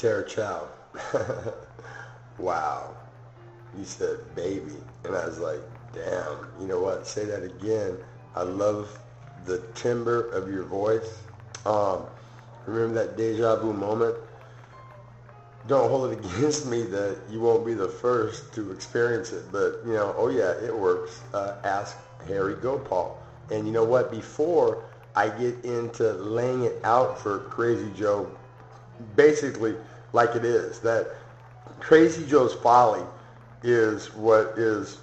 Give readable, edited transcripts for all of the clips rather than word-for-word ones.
Tara Chow. Wow. You said baby. And I was like, damn, you know what? Say that again. I love the timbre of your voice. Remember that deja vu moment? Don't hold it against me that you won't be the first to experience it. But, you know, oh yeah, it works. Ask Harry Gopal. And you know what? Before I get into laying it out for Crazy Joe, basically like it is, that Crazy Joe's folly is what is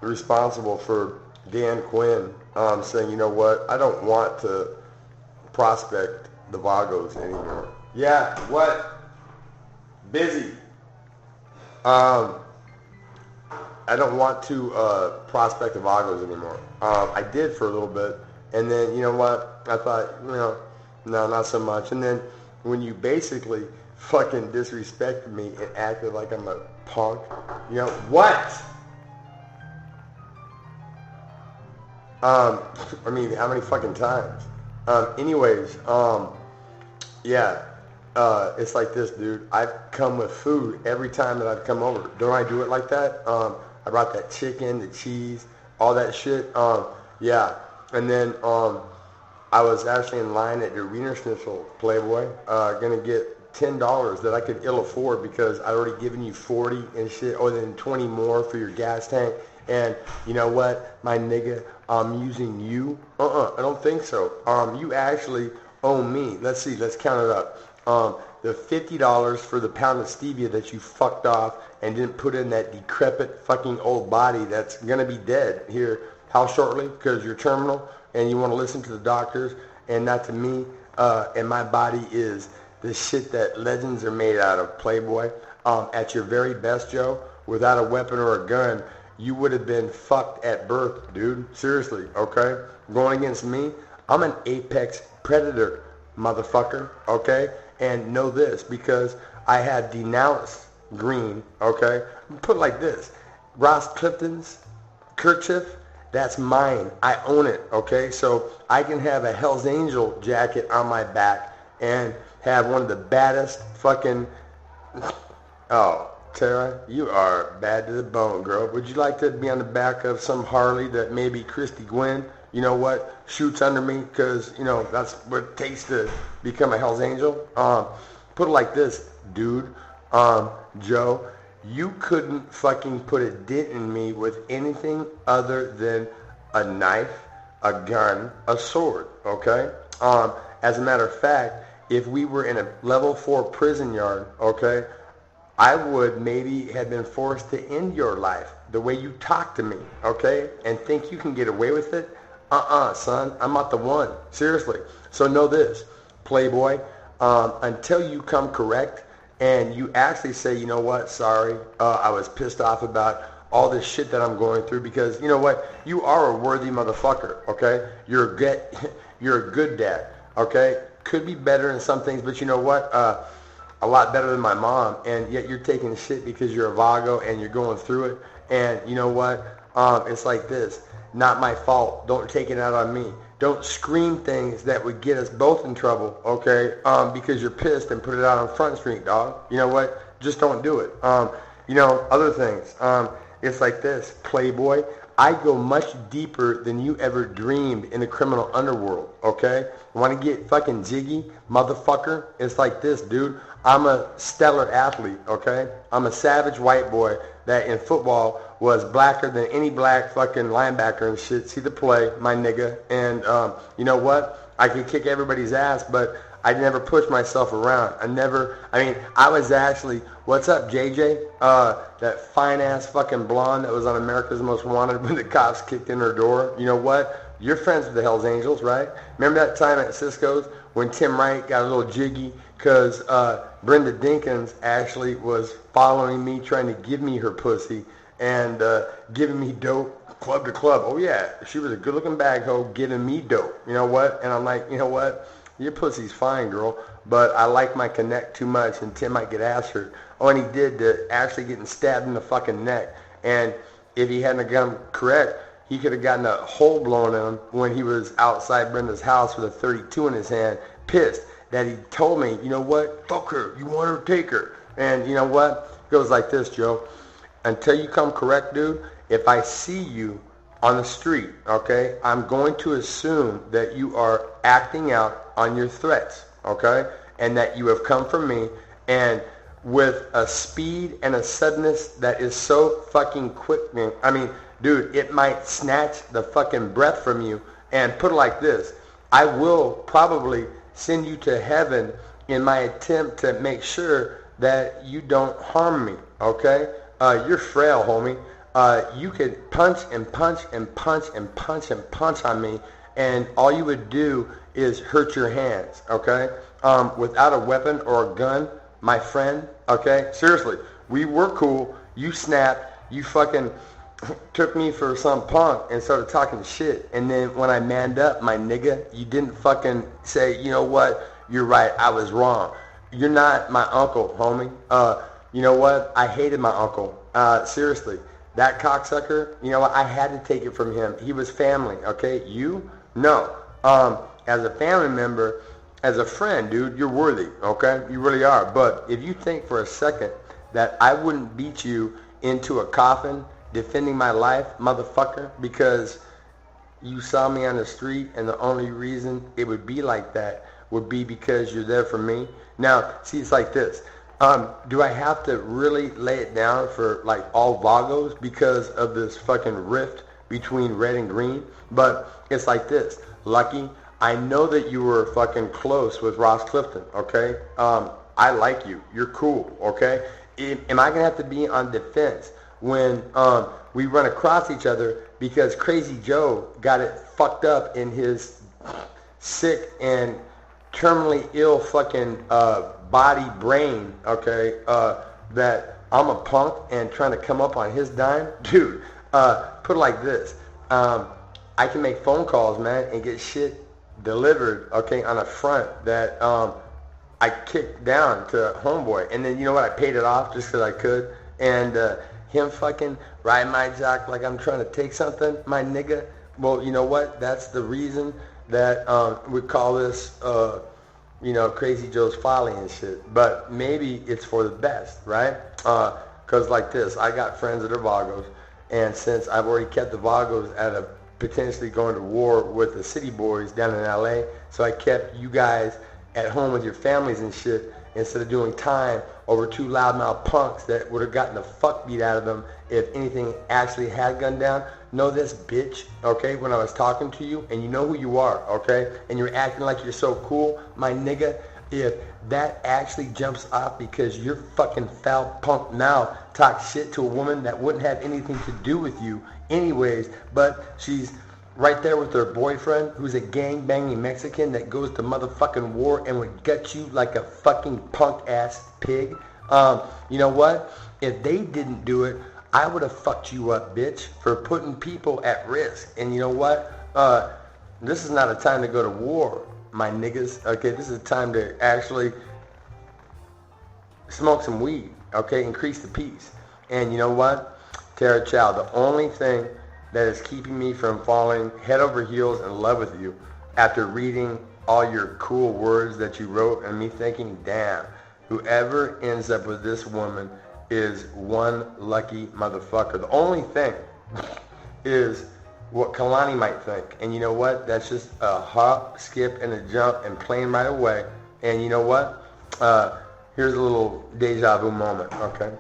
responsible for Dan Quinn saying, you know what, I don't want to prospect the Vagos anymore. Yeah, what? Busy. I don't want to prospect the Vagos anymore. I did for a little bit, and then, you know what, I thought, you know, no, not so much. And then when you basically fucking disrespected me and acted like I'm a punk, you know, what? I mean, how many fucking times? Anyways, yeah, it's like this, dude. I've come with food every time that I've come over. Don't I do it like that? I brought that chicken, the cheese, all that shit. Yeah. And then I was actually in line at your Wiener Schnitzel, Playboy, gonna get $10 that I could ill afford because I'd already given you 40 and shit, or then 20 more for your gas tank. And you know what, my nigga, I'm using you. I don't think so. You actually owe me. Let's see, let's count it up. The $50 for the pound of stevia that you fucked off and didn't put in that decrepit fucking old body that's gonna be dead here how shortly because you're terminal and you want to listen to the doctors and not to me. And my body is the shit that legends are made out of, Playboy. At your very best, Joe, without a weapon or a gun, you would have been fucked at birth, dude. Seriously, okay? Going against me, I'm an apex predator, motherfucker, okay? And know this, because I have denounced green, okay? Put it like this. Ross Clifton's kerchief, that's mine. I own it, okay? So I can have a Hell's Angel jacket on my back and have one of the baddest fucking... Oh, Tara, you are bad to the bone, girl. Would you like to be on the back of some Harley that maybe Christy Gwynn, you know what, shoots under me? Because, you know, that's what it takes to become a Hell's Angel. Put it like this, dude. Joe, you couldn't fucking put a dent in me with anything other than a knife, a gun, a sword, okay? As a matter of fact, if we were in a level 4 prison yard, okay, I would maybe have been forced to end your life the way you talk to me, okay? And think you can get away with it? Son, I'm not the one. Seriously. So know this, Playboy, until you come correct and you actually say, you know what, sorry, I was pissed off about all this shit that I'm going through because, you know what, you are a worthy motherfucker, okay? You're a good dad, okay? Could be better in some things, but you know what? A lot better than my mom, and yet you're taking shit because you're a Vago and you're going through it. And you know what? It's like this. Not my fault. Don't take it out on me. Don't scream things that would get us both in trouble, okay? Because you're pissed and put it out on Front Street, dog. You know what? Just don't do it. You know, other things. It's like this. Playboy, I go much deeper than you ever dreamed in the criminal underworld, okay? Want to get fucking jiggy, motherfucker? It's like this, dude. I'm a stellar athlete, okay? I'm a savage white boy that in football was blacker than any black fucking linebacker and shit. See the play, my nigga. And you know what? I can kick everybody's ass, but I never pushed myself around. I was actually, what's up, JJ? That fine-ass fucking blonde that was on America's Most Wanted when the cops kicked in her door. You know what? You're friends with the Hells Angels, right? Remember that time at Cisco's when Tim Wright got a little jiggy because Brenda Dinkins actually was following me, trying to give me her pussy and giving me dope club to club. Oh, yeah. She was a good-looking bag hoe giving me dope. You know what? And I'm like, you know what? Your pussy's fine, girl, but I like my connect too much, and Tim might get ass hurt. Oh, and he did to actually getting stabbed in the fucking neck. And if he hadn't gotten correct, he could have gotten a hole blown in him when he was outside Brenda's house with a 32 in his hand, pissed. that he told me, you know what, fuck her, you want her, take her. And you know what, it goes like this, Joe. Until you come correct, dude, if I see you on the street, okay, I'm going to assume that you are acting out on your threats, okay, and that you have come from me, and with a speed and a suddenness that is so fucking quick. I mean, dude, it might snatch the fucking breath from you. And put it like this, I will probably send you to heaven in my attempt to make sure that you don't harm me, okay? You're frail, homie. You could punch and punch and punch and punch and punch on me, and all you would do is hurt your hands, okay? Without a weapon or a gun, my friend, okay? Seriously, we were cool. You snapped. You fucking took me for some punk and started talking shit. And then when I manned up, my nigga, you didn't fucking say, you know what, you're right, I was wrong. You're not my uncle, homie. You know what, I hated my uncle. Seriously, that cocksucker, you know what, I had to take it from him. He was family, okay? You? No. As a family member, as a friend, dude, you're worthy, okay? You really are. But if you think for a second that I wouldn't beat you into a coffin defending my life, motherfucker, because you saw me on the street and the only reason it would be like that would be because you're there for me. Now, see, it's like this. Do I have to really lay it down for like all Vagos because of this fucking rift between red and green? But it's like this. Lucky, I know that you were fucking close with Ross Clifton, okay? I like you. You're cool, okay? Am I going to have to be on defense when we run across each other because Crazy Joe got it fucked up in his sick and terminally ill fucking body brain, okay, that I'm a punk and trying to come up on his dime? Dude, put it like this. I can make phone calls, man, and get shit delivered, okay, on a front that I kicked down to homeboy. And then, you know what, I paid it off just because I could. And him fucking riding my jock like I'm trying to take something, my nigga. Well, you know what, that's the reason that we call this, you know, Crazy Joe's folly and shit. But maybe it's for the best, right? Because like this, I got friends that are Vagos, and since I've already kept the Vagos at a potentially going to war with the city boys down in LA, so I kept you guys at home with your families and shit instead of doing time over two loudmouth punks that would have gotten the fuck beat out of them if anything actually had gone down. Know this, bitch, okay, when I was talking to you, and you know who you are, okay, and you're acting like you're so cool, my nigga, if that actually jumps off because your fucking foul punk mouth talks shit to a woman that wouldn't have anything to do with you anyways, but she's right there with her boyfriend who's a gang-banging Mexican that goes to motherfucking war and would gut you like a fucking punk-ass pig. You know what? If they didn't do it, I would have fucked you up, bitch, for putting people at risk. And you know what? This is not a time to go to war, my niggas. Okay, this is a time to actually smoke some weed, okay? Increase the peace. And you know what? Tara Chow, the only thing that is keeping me from falling head over heels in love with you after reading all your cool words that you wrote and me thinking, damn, whoever ends up with this woman is one lucky motherfucker. The only thing is what Kalani might think. And you know what? That's just a hop, skip, and a jump and playing right away. And you know what? Here's a little deja vu moment, okay?